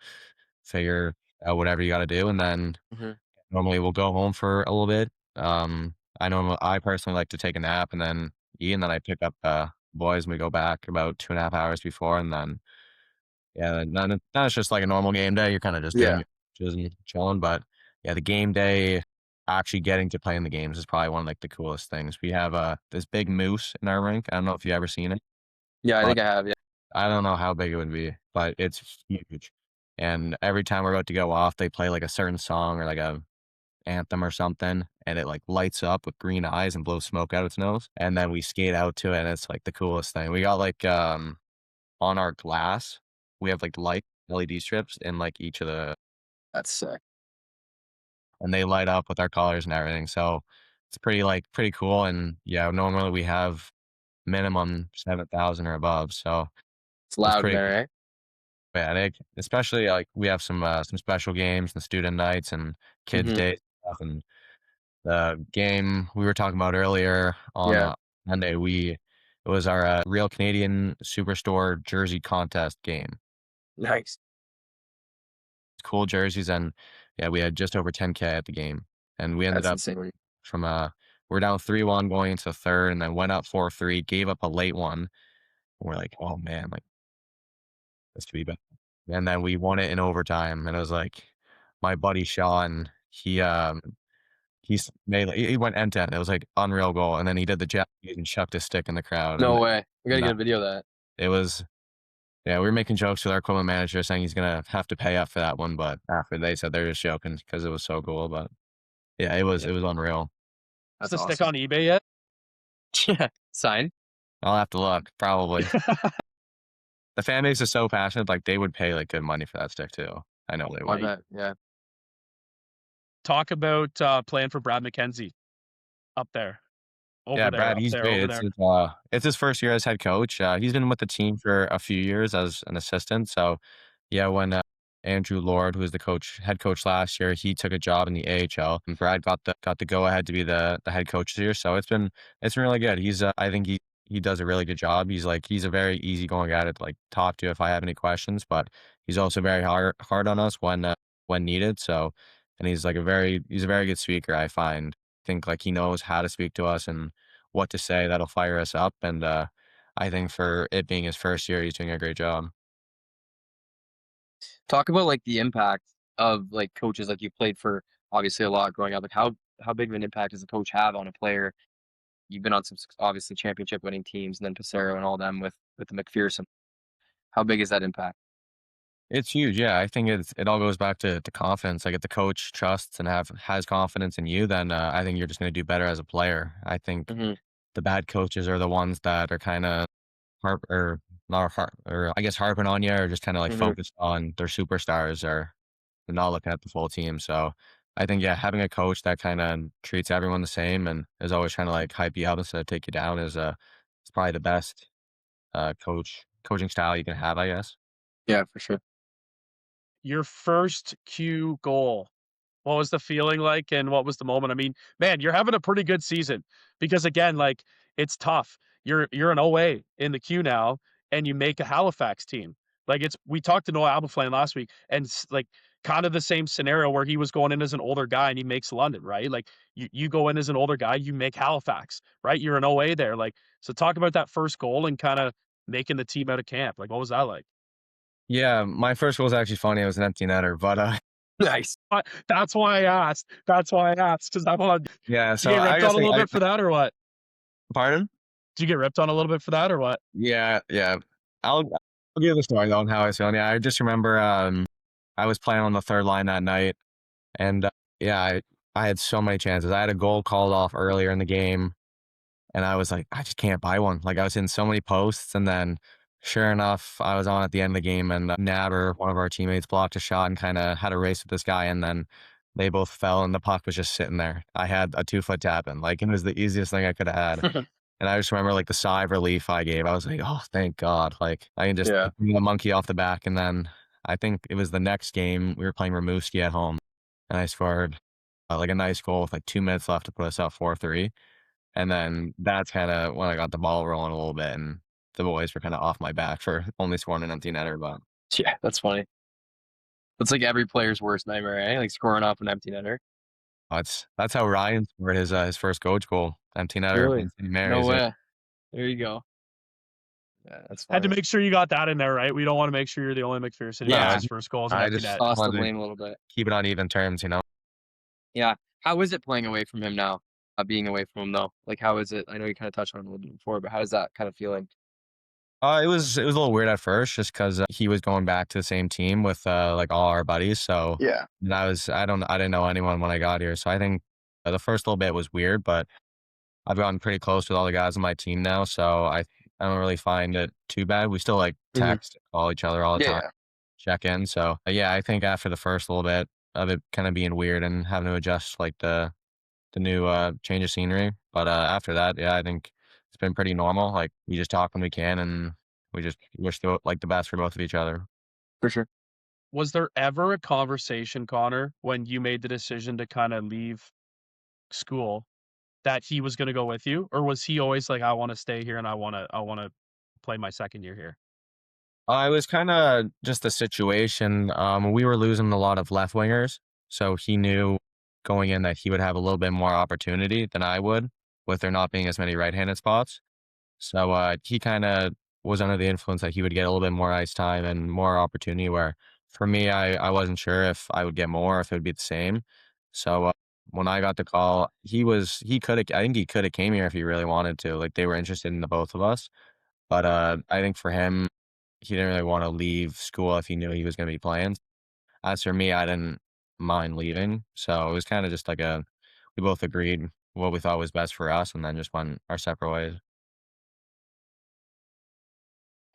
figure out whatever you gotta do, and then Mhm. normally we'll go home for a little bit. I personally like to take a nap and then eat, and then I pick up, boys, and we go back about 2.5 hours before, and then, yeah, then it's just like a normal game day. You're kinda just doing Yeah. your dishes and chilling, but, yeah, the game day, actually getting to play in the games is probably one of, like, the coolest things. We have, this big moose in our rink. I don't know if you've ever seen it, Yeah, I but think I have, yeah. I don't know how big it would be, but it's huge, and every time we're about to go off, they play, like, a certain song or, like, a anthem or something, and it, like, lights up with green eyes and blows smoke out its nose, and then we skate out to it, and it's, like, the coolest thing. We got, like, on our glass, we have, like, light LED strips in, like, each of the That's sick. and they light up with our colors and everything. So it's pretty cool. And yeah, normally we have minimum 7,000 or above. So It's it's loud in pretty there, eh? yeah, especially like we have some special games and student nights and kids' Mhm. days and stuff. And the game we were talking about earlier on Yeah. Monday, it was our Real Canadian Superstore jersey contest game. Nice. Cool jerseys, and yeah, we had just over 10K at the game, and we ended That's up insane. from we're down 3-1 going into the third, and then went up 4-3, gave up a late one. We're like, oh man, like this could be bad. And then we won it in overtime, and it was like my buddy Sean, he went end to end. It was like unreal goal, and then he did the Japanese and chucked his stick in the crowd, No and way. We gotta and get that a video of that. it was yeah, we were making jokes with our equipment manager saying he's gonna have to pay up for that one, but after they said they're just joking because it was so cool, but yeah, Yeah. it was unreal. Is That's the stick awesome. on eBay yet? Yeah. Sign? I'll have to look, probably. The fan base is so passionate, like, they would pay, like, good money for that stick too. I know they I would. Right. bet, yeah. Talk about, playing for Brad McKenzie up there. Yeah, Over there, Brad, up he's there, great. over there. It's his first year as head coach. He's been with the team for a few years as an assistant. So, yeah, when Andrew Lord, who was head coach last year, he took a job in the AHL, and Brad got the go ahead to be the head coach this year. So it's been really good. I think he does a really good job. He's a very easygoing guy to like talk to if I have any questions, but he's also very hard on us when needed. So, and he's a very good speaker. I find think like he knows how to speak to us and what to say that'll fire us up. And I think for it being his first year, he's doing a great job. Talk about, like, the impact of, like, coaches, like, you played for obviously a lot growing up, like, how big of an impact does a coach have on a player? You've been on some obviously championship winning teams and then Passero and all them with the MacPherson. How big is that impact? It's huge. Yeah, I think it all goes back to confidence. Like if the coach trusts and has confidence in you, then I think you're just going to do better as a player. I think Mhm, the bad coaches are the ones that are kind of harp or not harp or I guess harping on you or just kind of like mhm. focused on their superstars or they're not looking at the full team. So I think yeah, having a coach that kind of treats everyone the same and is always trying to like hype you up instead of take you down is probably the best coaching style you can have, I guess. Yeah, for sure. Your first Q goal. What was the feeling like, and what was the moment? I mean, man, you're having a pretty good season because again, like, it's tough. You're an OA in the queue now, and you make a Halifax team. Like, it's we talked to Noah Abelflame last week, and like, kind of the same scenario where he was going in as an older guy and he makes London, right? Like, you go in as an older guy, you make Halifax, right? You're an OA there. Like, so talk about that first goal and kind of making the team out of camp. Like, what was that like? Yeah, my first goal was actually funny. It was an empty netter, but Nice. That's why I asked. That's why I asked because I want. Did yeah. you So get I ripped guess on a little bit for that or what? pardon. Did you get ripped on a little bit for that or what? Yeah, yeah. I'll give the story though on how I was feeling. Yeah, I just remember I was playing on the third line that night, and yeah, I had so many chances. I had a goal called off earlier in the game, and I was like, I just can't buy one. Like I was in so many posts, and then sure enough, I was on at the end of the game, and Naber, one of our teammates, blocked a shot and kind of had a race with this guy, and then they both fell, and the puck was just sitting there. I had a 2 foot tap in, like it was the easiest thing I could have had. And I just remember like the sigh of relief I gave. I was like, oh, thank God. Like I can just Yeah. bring the monkey off the back. And then I think it was the next game we were playing Rimouski at home, and I scored like a nice goal with like 2 minutes left to put us up 4-3. And then that's kind of when I got the ball rolling a little bit, and the boys were kind of off my back for only scoring an empty netter. But Yeah, that's funny. That's like every player's worst nightmare, eh? Like scoring off an empty netter. that's how Ryan scored his first coach goal, empty netter Really? against St. No Mary's. Yeah. way. There you go. Yeah, that's Had to funny. make sure you got that in there, right? We don't want to make sure you're the only McPherson who No, gets Yeah. his first goal as an I empty just net. Toss the wanted to blame a little bit. keep it on even terms. Yeah. How is it playing away from him now? Being away from him though. Like how is it? I know you kind of touched on it a little bit before, but how is that kind of feeling? It was a little weird at first just 'cause, he was going back to the same team with, like, all our buddies, so Yeah. and I didn't know anyone when I got here, so I think, the first little bit was weird, but I've gotten pretty close with all the guys on my team now, so I don't really find it too bad. We still, like, Mhm. text, call each other all the Yeah, time, yeah. check in, so, yeah, I think after the first little bit, of it kind of being weird and having to adjust like the new change of scenery. But after that, yeah, I think it's been pretty normal. Like we just talk when we can, and we just wish the best for both of each other. For sure. Was there ever a conversation, Connor, when you made the decision to kind of leave school that he was going to go with you, or was he always like, I want to stay here and I want to play my second year here? It was kind of just the situation. We were losing a lot of left wingers, so he knew going in that he would have a little bit more opportunity than I would, with there not being as many right-handed spots. So he kind of was under the influence that he would get a little bit more ice time and more opportunity. Where for me, I wasn't sure if I would get more, if it would be the same. So when I got the call, he could have I think he could have came here if he really wanted to. Like they were interested in the both of us. But I think for him, he didn't really want to leave school if he knew he was going to be playing. As for me, I didn't mind leaving. So it was kind of just like we both agreed what we thought was best for us, and then just went our separate ways.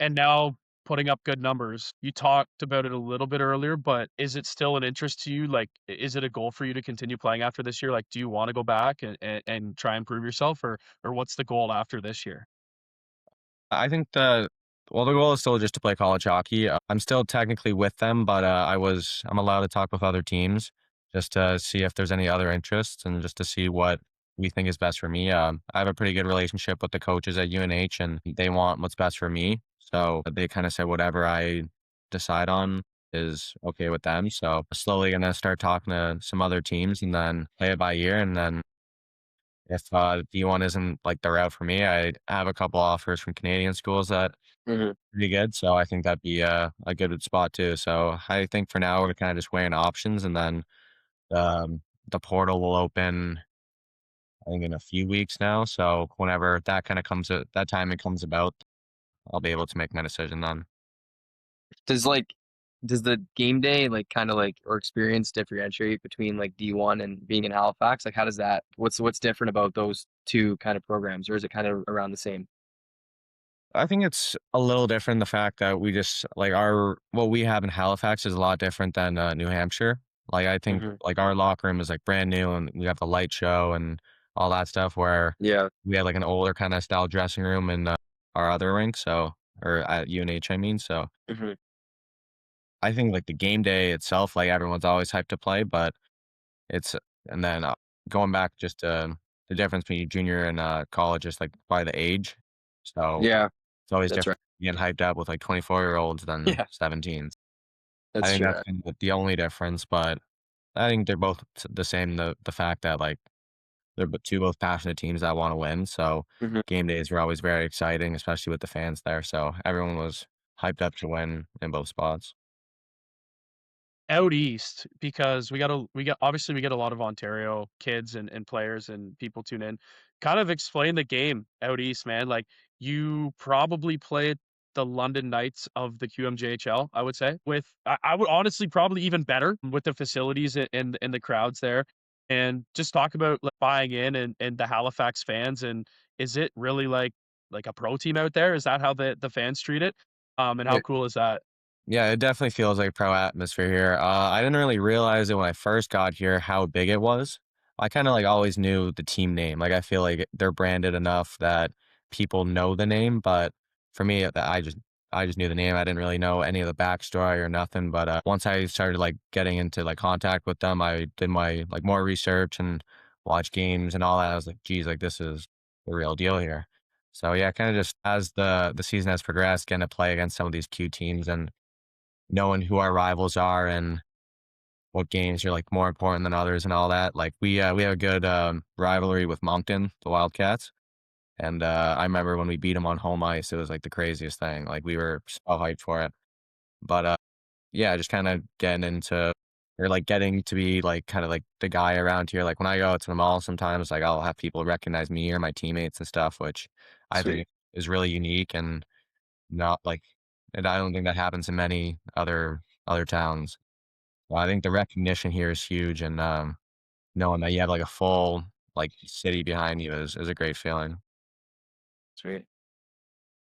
And now putting up good numbers. You talked about it a little bit earlier, but is it still an interest to you? Like, is it a goal for you to continue playing after this year? Like, do you want to go back and try and prove yourself, or what's the goal after this year? I think the goal is still just to play college hockey. I'm still technically with them, but I'm allowed to talk with other teams just to see if there's any other interests and just to see what we think is best for me. I have a pretty good relationship with the coaches at UNH, and they want what's best for me. So they kind of said whatever I decide on is okay with them. So slowly gonna start talking to some other teams and then play it by ear, and then if D1 isn't like the route for me, I have a couple offers from Canadian schools that Hmm. pretty good. So I think that'd be a good spot too. So I think for now we're kind of just weighing options, and then the portal will open I think in a few weeks now. So whenever that kind of that time it comes about, I'll be able to make my decision then. Does like does the game day like kind of like or experience differentiate between like D1 and being in Halifax? Like how does that what's different about those two kind of programs, or is it kind of around the same? I think it's a little different. The fact that we just like our what we have in Halifax is a lot different than New Hampshire. Like I think Hmm. like our locker room is like brand new, and we have the light show and all that stuff. Where Yeah. we had like an older kind of style dressing room in our other rink. So or at UNH, I mean. So Hmm. I think like the game day itself, like everyone's always hyped to play, but it's and then going back just the difference between junior and college is like by the age. So Yeah, it's always that's right. different getting hyped up with like 24-year-olds than Yeah, 17s. I that's think true. that's kind of the only difference, but I think they're both the same. The fact that like they're both passionate teams that want to win. So Hmm. game days were always very exciting, especially with the fans there. So everyone was hyped up to win in both spots. Out east, because we got obviously we get a lot of Ontario kids and players and people tune in. Kind of explain the game out east, man. Like you probably play at the London Knights of the QMJHL, I would say. I would honestly probably even better with the facilities and the crowds there. And just talk about like buying in and the Halifax fans, and is it really like a pro team out there? Is that how the fans treat it? And how cool is that? Yeah, it definitely feels like pro atmosphere here. I didn't really realize it when I first got here how big it was. I kind of like always knew the team name. Like I feel like they're branded enough that people know the name, but for me, I just knew the name. I didn't really know any of the backstory or nothing. But once I started like getting into like contact with them, I did my like more research and watch games and all that. I was like, geez, like this is the real deal here. So yeah, kind of just as the season has progressed, getting to play against some of these Q teams and knowing who our rivals are and what games are like more important than others and all that. Like we have a good rivalry with Moncton, the Wildcats, and I remember when we beat them on home ice, it was like the craziest thing. Like we were so hyped for it. But yeah, just kind of getting into or like getting to be like kind of like the guy around here. Like when I go out to the mall, sometimes like I'll have people recognize me or my teammates and stuff, which I Sweet. think is really unique and not like, and I don't think that happens in many other towns. Well, I think the recognition here is huge, and knowing that you have like a full like city behind you is a great feeling. Sweet.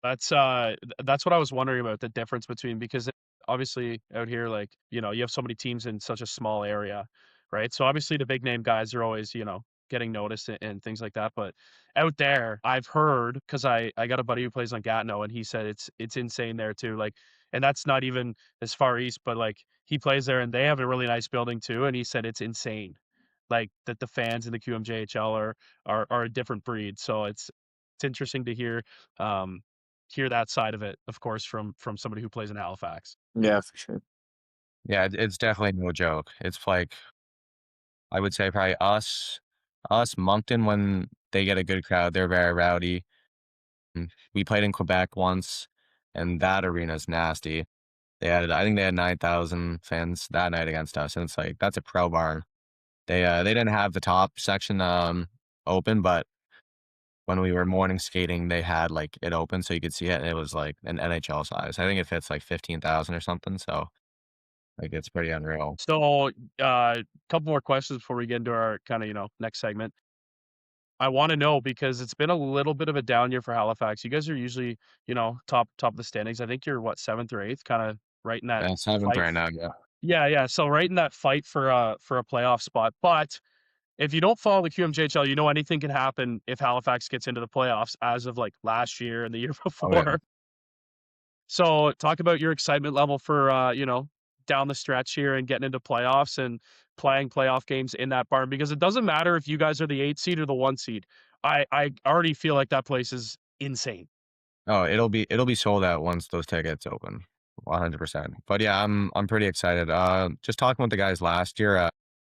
That's what I was wondering about the difference between because obviously out here, like, you have so many teams in such a small area, right? So obviously the big name guys are always, getting noticed and things like that. But out there, I've heard because I got a buddy who plays on Gatineau, and he said it's insane there too. Like, and that's not even as far east, but like he plays there, and they have a really nice building too. And he said it's insane, like that the fans in the QMJHL are a different breed. So it's interesting to hear that side of it, of course, from somebody who plays in Halifax. Yeah, for sure. Yeah, it's definitely no joke. It's like I would say probably us, Moncton when they get a good crowd, they're very rowdy. We played in Quebec once, and that arena's nasty. I think they had 9,000 fans that night against us, and it's like that's a pro barn. They didn't have the top section open, but when we were morning skating, they had like it open so you could see it, and it was like an NHL size. I think it fits like 15,000 or something. So like it's pretty unreal. So, couple more questions before we get into our kind of, next segment. I want to know because it's been a little bit of a down year for Halifax. You guys are usually, top of the standings. I think you're what, seventh or eighth, kind of right in that Yeah, seventh fight. right now. Yeah. Yeah, yeah. So right in that fight for a playoff spot. But if you don't follow the QMJHL, anything can happen if Halifax gets into the playoffs as of like last year and the year Oh yeah. before. So talk about your excitement level for down the stretch here and getting into playoffs and playing playoff games in that barn, because it doesn't matter if you guys are the 8 seed or the 1 seed. I already feel like that place is insane. Oh, it'll be sold out once those tickets open. 100%. But yeah, I'm pretty excited. Just talking with the guys last year,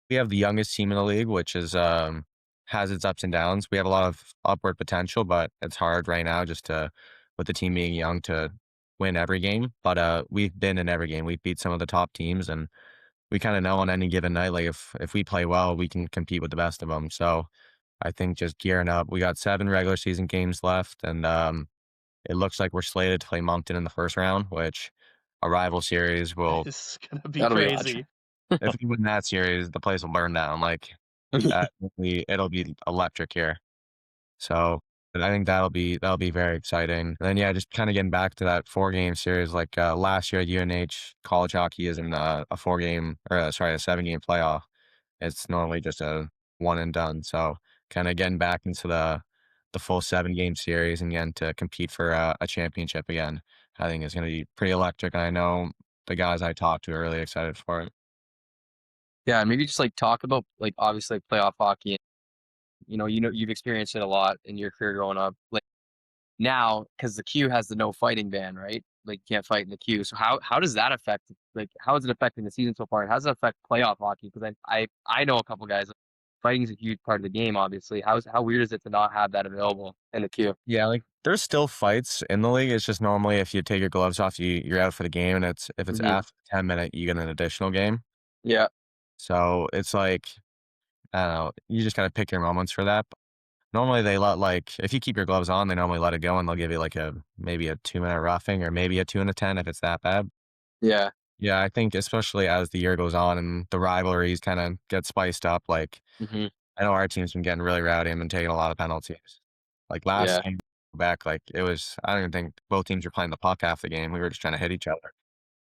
we have the youngest team in the league, which is has its ups and downs. We have a lot of upward potential, but it's hard right now just to with the team being young to win every game. But we've been in every game. We've beat some of the top teams, and we kind of know on any given night, like if we play well, we can compete with the best of them. So I think just gearing up. We got 7 regular season games left, and it looks like we're slated to play Moncton in the first round, which a rival series will. It's gonna be That'll be crazy. If we win that series, the place will burn down. Like it'll be electric here. So, but I think that'll be very exciting. And then yeah, just kind of getting back to that 4-game series. Like last year at UNH, college hockey isn't a 4-game or sorry, a 7-game playoff. It's normally just a one and done. So kind of getting back into the full 7-game series and again to compete for a championship again, I think is going to be pretty electric. And I know the guys I talked to are really excited for it. Yeah, and maybe just like talk about like obviously like playoff hockey. You've experienced it a lot in your career growing up. Like now, because the Q has the no fighting ban, right? Like you can't fight in the Q. So how does that affect like how is it affecting the season so far? And how does it affect playoff hockey? Because I know a couple guys. Fighting is a huge part of the game, obviously. How weird is it to not have that available in the Q? Yeah, like there's still fights in the league. It's just normally if you take your gloves off, you're out for the game, and if it's Hmm. after 10 minute, you get an additional game. Yeah. So it's like I don't know, you just gotta pick your moments for that. Normally they let like if you keep your gloves on, they normally let it go and they'll give you like maybe a 2 minute roughing or maybe a 2 and a 10 if it's that bad. Yeah. Yeah, I think especially as the year goes on and the rivalries kind of get spiced up, like Hmm. I know our team's been getting really rowdy and been taking a lot of penalties. Like last Yeah. game back, like it was I don't even think both teams were playing the puck half the game. We were just trying to hit each other.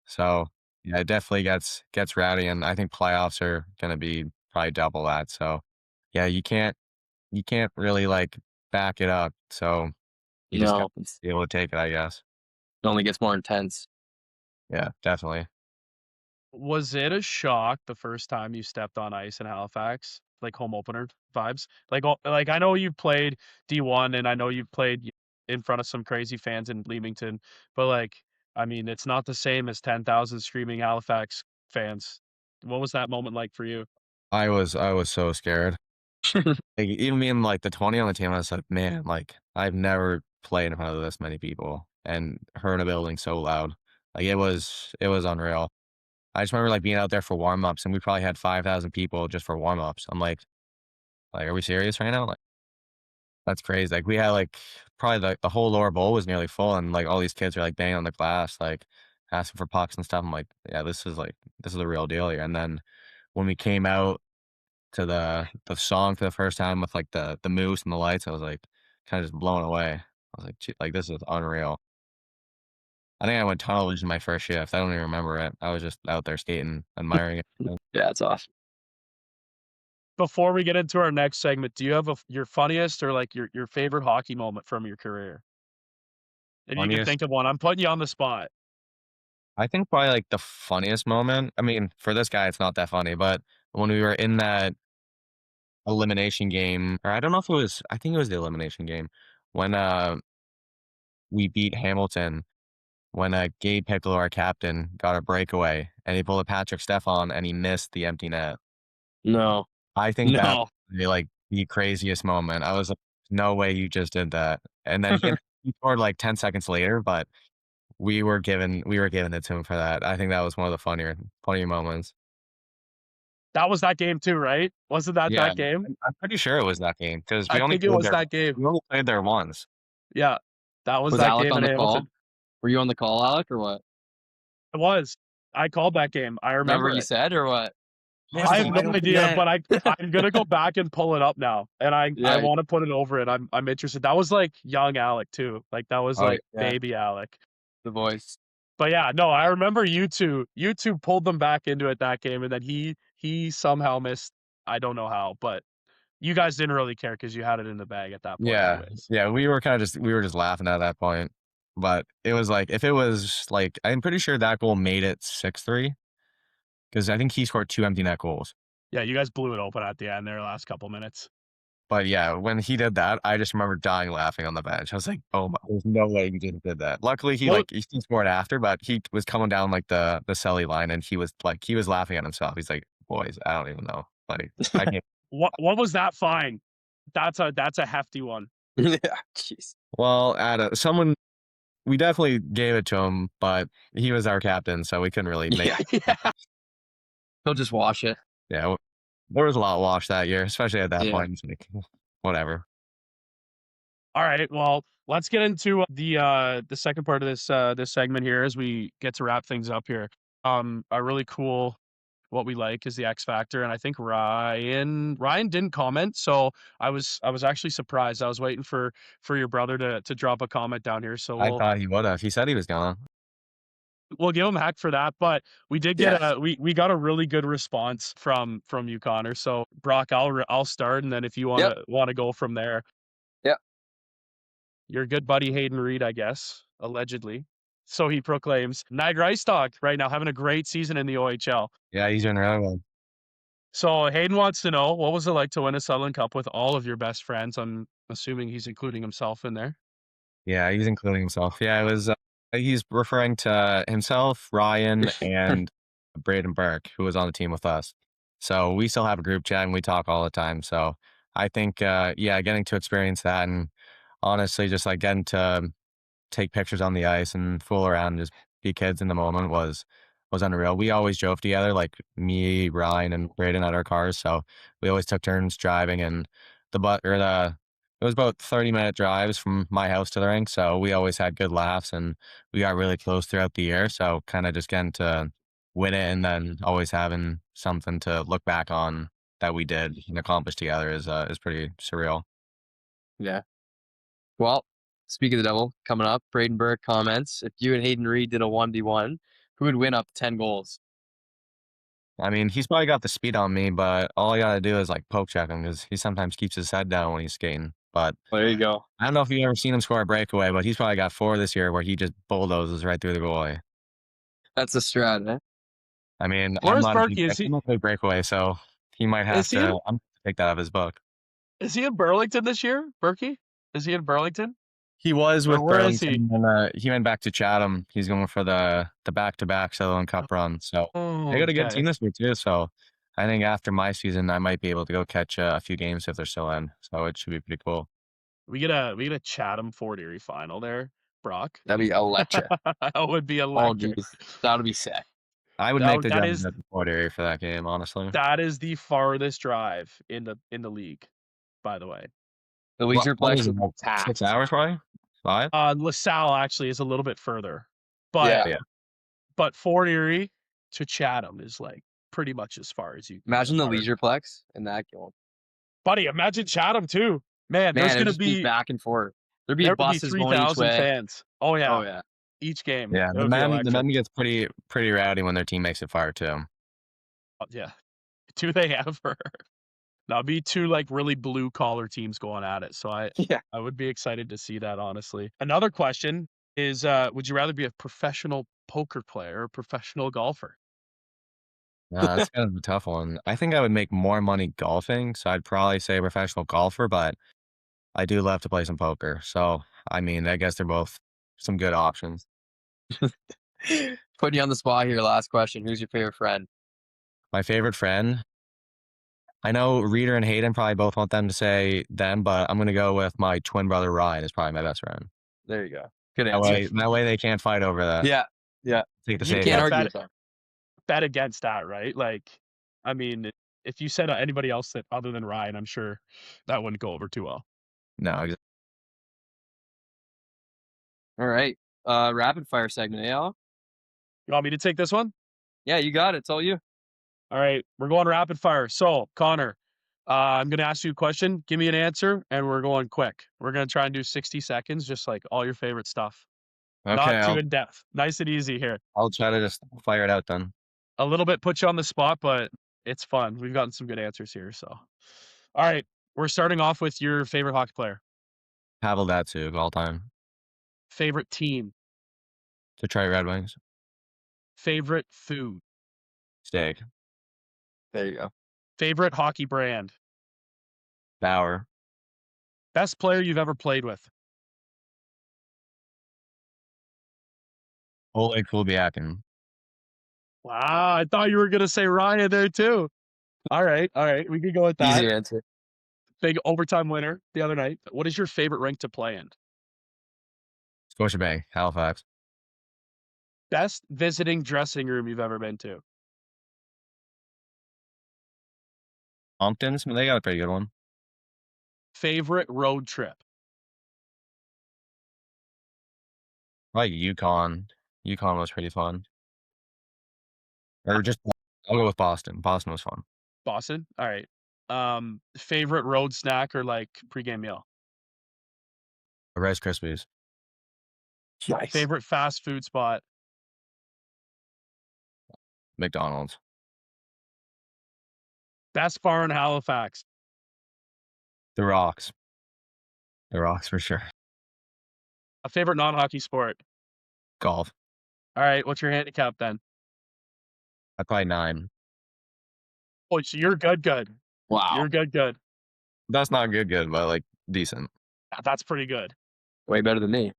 So yeah, it definitely gets rowdy and I think playoffs are gonna be probably double that. So yeah, you can't really like back it up. So you just got No, to be able to take it, I guess. it only gets more intense. Yeah, definitely. Was it a shock the first time you stepped on ice in Halifax? Like home opener vibes? Like I know you played D1 and I know you've played in front of some crazy fans in Leamington, but like I mean, it's not the same as 10,000 screaming Halifax fans. What was that moment like for you? I was so scared. Like, even me and like the 20 on the team, I was like, man, like I've never played in front of this many people and heard a building so loud. Like it was unreal. I just remember like being out there for warm ups and we probably had 5,000 people just for warm ups. I'm like, are we serious right now? Like that's crazy. Like we had like probably the whole lower bowl was nearly full and like all these kids are like banging on the glass, like asking for pucks and stuff. I'm like, yeah, this is the real deal here. And then when we came out to the song for the first time with like the moose and the lights, I was like kind of just blown away. I was like, "Gee, like this is unreal." I think I went tunnel vision my first shift. I don't even remember it. I was just out there skating, admiring it. Yeah, it's awesome. Before we get into our next segment, do you have your funniest or like your favorite hockey moment from your career? If you can Funniest, think of one, I'm putting you on the spot. I think probably like the funniest moment. I mean, for this guy, it's not that funny, but when we were in that elimination game, or I don't know if it was, I think it was the elimination game when we beat Hamilton. When Gabe Piccolo, our captain, got a breakaway and he pulled a Patrick Stefan and he missed the empty net. No, I think that no. was like the craziest moment. I was like, no way you just did that. And then he scored like 10 seconds later, but we were giving it to him for that. I think that was one of the funnier moments. That was that game too, right? Wasn't that Yeah, that game? I'm pretty sure it was that game because I think it was that game. we only played there once. Yeah, that was Was that Alec game on in the Hamilton. call? Were you on the call, Alec, or what? It was. I called that game. I Remember remember what you it. said or what? I have no idea, but I'm gonna go back and pull it up now, and I Yeah. want to put it over it. I'm interested. That was like young Alec too. Like that was Oh, like yeah. baby Alec. The voice. But yeah, no, I remember you two pulled them back into it that game, and then he somehow missed. I don't know how, but you guys didn't really care because you had it in the bag at that point, Yeah, anyways. yeah, we were just laughing at that point. But it was like if it was like I'm pretty sure that goal made it 6-3 because I think he scored 2 empty net goals. Yeah, you guys blew it open at the end there, last couple minutes. But yeah, when he did that, I just remember dying laughing on the bench. I was like, "Oh my, there's no way he just did that." Luckily, What he scored after, but he was coming down like the celly line, and he was laughing at himself. He's like, "Boys, I don't even know. Like, I can't." what was that fine? That's a hefty one. Yeah. Jeez. Well, someone we definitely gave it to him, but he was our captain, so we couldn't really make. Yeah. He'll just wash it. Yeah, there was a lot washed that year, especially at that Yeah. point. It's like, whatever. All right, well, let's get into the second part of this segment here as we get to wrap things up here. A really cool what we like is the X factor, and I think Ryan didn't comment, so I was actually surprised. I was waiting for your brother to drop a comment down here, so I thought he would have. He said he was gonna. we'll give him heck for that. But we did get Yeah. we got a really good response from you, Connor. So Brock, I'll start, and then if you wanna go from there. Yep. Your good buddy Hayden Reed, I guess, allegedly. So he proclaims. Niagara Ice Dog right now having a great season in the OHL. Yeah, he's doing really well. So Hayden wants to know, what was it like to win a Sutherland Cup with all of your best friends? I'm assuming he's including himself in there. Yeah, he's including himself. Yeah, it was. He's referring to himself, Ryan, and Braden Burke, who was on the team with us. So we still have a group chat and we talk all the time. So I think, yeah, getting to experience that and honestly, just like getting to take pictures on the ice and fool around and just be kids in the moment was unreal. We always drove together, like me, Ryan, and Braden at our cars. So we always took turns driving, and it was about 30-minute drives from my house to the rink. So we always had good laughs, and we got really close throughout the year. So kind of just getting to win it, and then always having something to look back on that we did and accomplish together is pretty surreal. Yeah. Well, speak of the devil, coming up, Braden Burke comments, if you and Hayden Reed did a 1v1, who would win up to 10 goals? I mean, he's probably got the speed on me, but all I gotta do is like poke check him because he sometimes keeps his head down when he's skating. But Well, there you go. I don't know if you've ever seen him score a breakaway, but he's probably got 4 this year where he just bulldozes right through the goalie. That's a strat, eh? I mean, Where's Berkey? I'm not a big breakaway, so he might have Is he to. in, I'm gonna take that out of his book. is he in Burlington this year, Berkey? Is he in Burlington? He was Or with where is he? Burlington, and he went back to Chatham. He's going for the back-to-back Sutherland Cup run. So Oh, they got a good okay. team this year too. So I think after my season, I might be able to go catch a few games if they're still in. So it should be pretty cool. We get a Chatham Fort Erie final there, Brock. That'd be electric. That would be Oh, electric. geez. That would be sick. I would make the That drive is to the Fort area for that game, honestly. that is the farthest drive in the league, by the way. The What Leisure is it, Plex like 6 hours, probably 5. LaSalle actually is a little bit further, but Yeah. but Fort Erie to Chatham is like pretty much as far as you can Imagine the as far as- Leisure Plex in that game. Buddy, imagine Chatham too. Man, Man, there's it would gonna just be be back and forth. There'd be there would be buses going each 3,000 way. fans. Oh yeah. Oh, yeah. each game. Yeah, It would be the electric. men gets pretty rowdy when their team makes it far too. Yeah. Do they ever? That'll be 2, like, really blue collar teams going at it, so Yeah. I would be excited to see that, honestly. Another question is, would you rather be a professional poker player or a professional golfer? That's kind of a tough one. I think I would make more money golfing, so I'd probably say professional golfer, but I do love to play some poker. So, I mean, I guess they're both some good options. Putting you on the spot here, last question. Who's your favorite friend? My favorite friend, I know Reader and Hayden probably both want them to say them, but I'm gonna go with my twin brother Ryan is probably my best friend. There you go. Good That answer. way they can't fight over that. Yeah. Yeah. Take the You safe Can't can't bet. argue bet with that. bet against that, right? Like, I mean, if you said anybody else that other than Ryan, I'm sure that wouldn't go over too well. No, All right. Rapid fire segment, Al. You want me to take this one? Yeah, you got it. It's all you. All right, we're going rapid fire. So, Connor, I'm going to ask you a question. Give me an answer, and we're going quick. We're going to try and do 60 seconds, just like all your favorite stuff. okay, Not too in depth. Nice and easy here. I'll try to just fire it out then. A little bit put you on the spot, but it's fun. We've gotten some good answers here. So, all right, we're starting off with your favorite hockey player, Pavel Datsuk all time. favorite team, Detroit Red Wings. favorite food, Steak. There you go. favorite hockey brand, Bauer. best player you've ever played with, Oleg Kuliakin. Wow, I thought you were gonna say Ryan there too. All right, we could go with that. Easy answer. Big overtime winner the other night. What is your favorite rink to play in? Scotiabank. Halifax. Best visiting dressing room you've ever been to? Moncton's. They got a pretty good one. Favorite road trip? Like Yukon. Yukon was pretty fun. Or just I'll go with Boston. Boston was fun. Boston. All right. Favorite road snack or like pregame meal? Rice Krispies. Nice. Favorite fast food spot? McDonald's. Best bar in Halifax? The Rocks. The Rocks for sure. A favorite non-hockey sport? Golf. All right. What's your handicap then? I'd probably 9. Oh, so you're good. Wow. You're good. That's not good, but like decent. That's pretty good. Way better than me.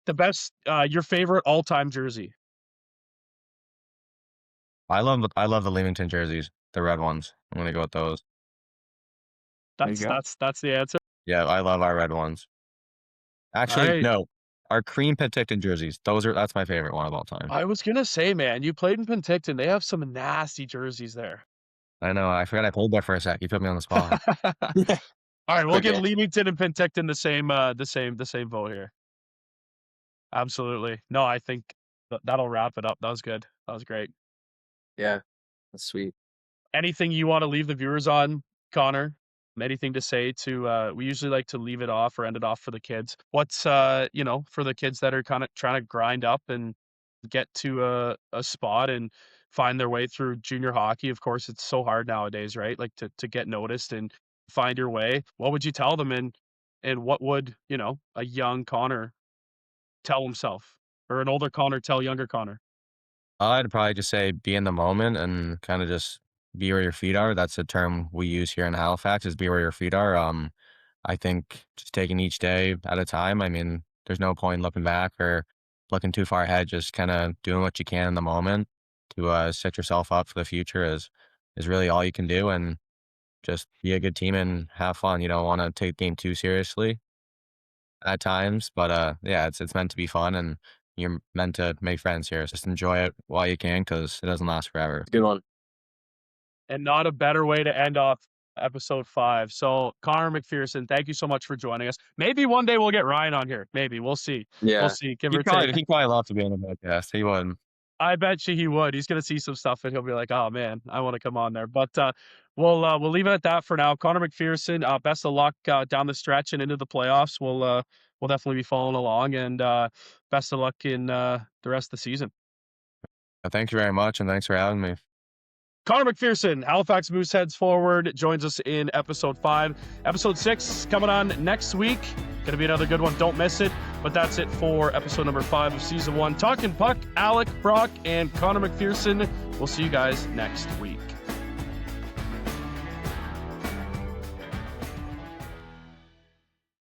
The best, your favorite all-time jersey? I love the Leamington jerseys, the red ones. I'm gonna go with those. There you go. That's the answer. Yeah, I love our red ones. Actually, right. no, our cream Penticton jerseys. That's my favorite one of all time. I was gonna say, man, you played in Penticton. They have some nasty jerseys there. I know. I forgot I played there for a sec. You put me on the spot. All right, we'll give Okay. Leamington and Penticton the same vote here. Absolutely. No, I think that'll wrap it up. That was good. That was great. Yeah. That's sweet. Anything you want to leave the viewers on, Connor? Anything to say to we usually like to leave it off or end it off for the kids. What's for the kids that are kind of trying to grind up and get to a spot and find their way through junior hockey. Of course, it's so hard nowadays, right? Like to get noticed and find your way. What would you tell them and what would, a young Connor tell himself or an older Connor tell younger Connor? I'd probably just say be in the moment and kind of just be where your feet are. That's a term we use here in Halifax is be where your feet are. I think just taking each day at a time. I mean, there's no point looking back or looking too far ahead. Just kind of doing what you can in the moment to set yourself up for the future is really all you can do. And just be a good team and have fun. You don't want to take the game too seriously at times, but yeah, it's meant to be fun and you're meant to make friends here. So just enjoy it while you can because it doesn't last forever. Good one. And not a better way to end off episode 5. So Connor MacPherson, thank you so much for joining us. Maybe one day we'll get Ryan on here. Maybe we'll see. Yeah. We'll see. Give or take. He'd probably love to be on the podcast. He would. I bet you he would. He's gonna see some stuff and he'll be like, "Oh man, I want to come on there." But we'll leave it at that for now. Connor MacPherson, best of luck down the stretch and into the playoffs. we'll definitely be following along, and best of luck in the rest of the season. Thank you very much, and thanks for having me. Connor MacPherson, Halifax Mooseheads forward, joins us in episode 5. Episode 6 coming on next week. Going to be another good one. Don't miss it. But that's it for episode number 5 of season 1. Talking Puck, Alec, Brock, and Connor MacPherson. We'll see you guys next week.